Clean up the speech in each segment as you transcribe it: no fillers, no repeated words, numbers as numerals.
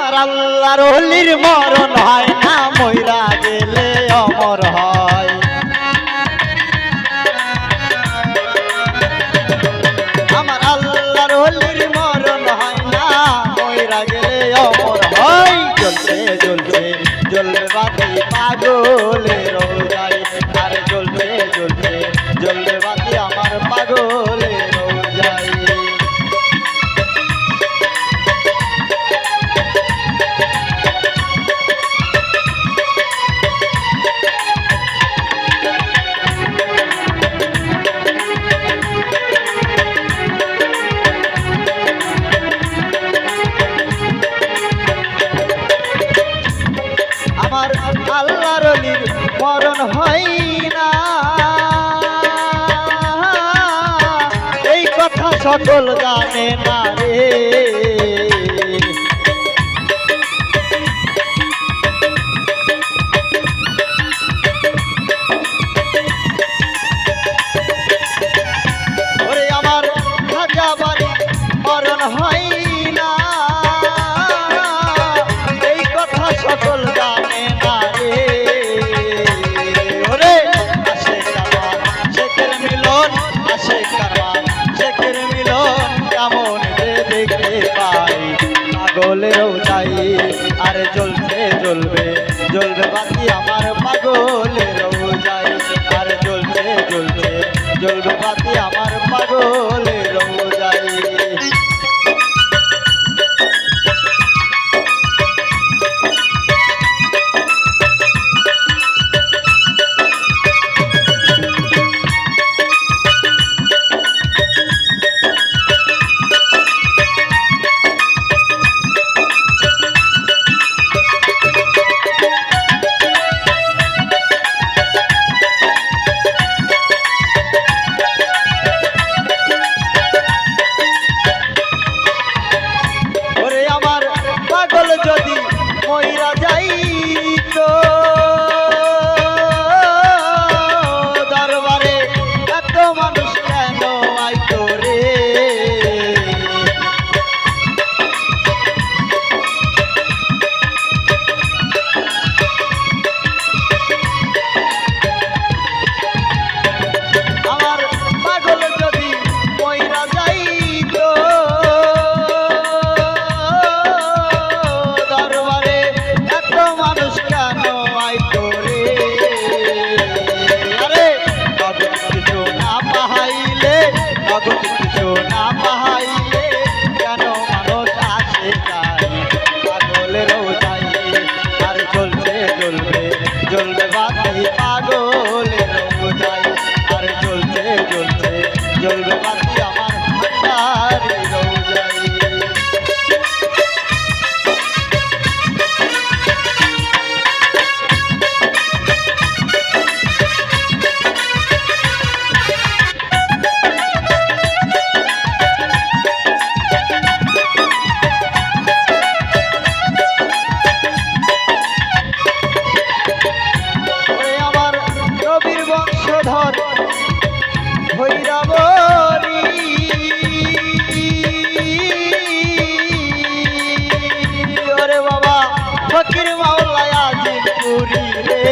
আমার আল্লাহর ওলির মরণ হয় না, মইরা গেলে অমর হয়। আমার আল্লাহর ওলির মরণ হয় না, মইরা গেলে অমর হয়। জ্বলছে জ্বলছে জ্বলবে বাতি পাগলের রোজায়, আর জ্বলছে জ্বলছে জ্বলবে বাতি আমার পাগলের রোজায়। আমার আল্লাহর ওলির মরণ হয় না, এই কথা সকল জানে না রে। ওরে আমার খাজা বাড়ি মরণ হয় না, এই কথা সকল জানে না রে। ওরে আসে কারওয়ান শেখের মিলন, আসে কারওয়ান শেখের মিলন, কেমন যে দেখতে পাই পাগলেরও যাই। আর জ্বলছে জ্বলবে জ্বলবে বাতি আমার পাগলেরও যাই, আর জ্বলছে জ্বলছে জ্বলবে বাতি আমার পাগলেরও যাই। পাগল যদি মইরা যাইতো দরবারে, এত মানুষ কেন আইতো রে। আমার পাগল যদি মইরা যাইতো মানুষ কেন আইতো রে। আরে নগদ কিছু না পাহাইলে, নগদ কিছু না পাহাইলে কেন মানুষ আসে যায় পাগলেরও যাই। আর জ্বলছে জ্বলবে জ্বলবে বাতি পাগলেরও যাই, আর জ্বলছে জ্বলছে জ্বলবে বাতি আমার ভান্ডারেরও যাই। বংশধর ভৈরবরী, ওরে বাবা ফকির মাওলায় আজিমপুরি রে।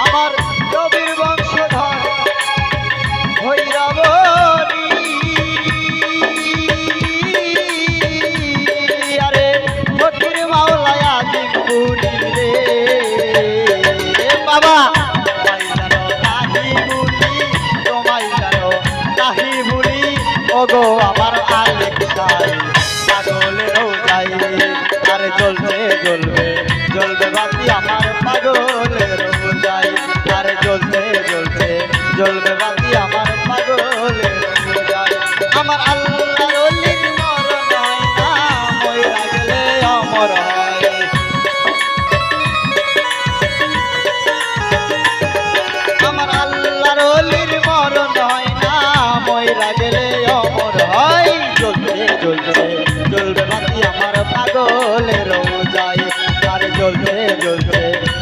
আমার রবির বংশধর ভৈরবরী, আরে ফকির মাওলায় আজিমপুরি রে। বাবা তোমায় জানো তাহি বলি, তোমায় জানো তাহি বলি, ওগো আমার আলেক যাই পাগলেরও যাই। আর জ্বলছে জ্বলবে জ্বলবে বাতি আমার পাগলেরও যাই, আর জ্বলছে জ্বলছে জ্বলবে বাতি আমার পাগলেরও যাই। আমার আল্লাহর ওলির মরণ হয় না, মইরা গেলে অমর হয়। আমার আল্লাহর ওলির মরণ হয় না, মইরা গেলে অমর হয়। জ্বলছে জ্বলছে জ্বলবে বাতি আমার পাগলেরও যাই, আর জ্বলছে জ্বলছে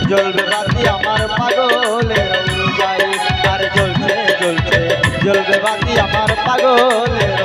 জ্বলবে বাতি আমার পাগলের রোজায়। আর জ্বলছে জ্বলছে জ্বলবে বাতি আমার পাগলের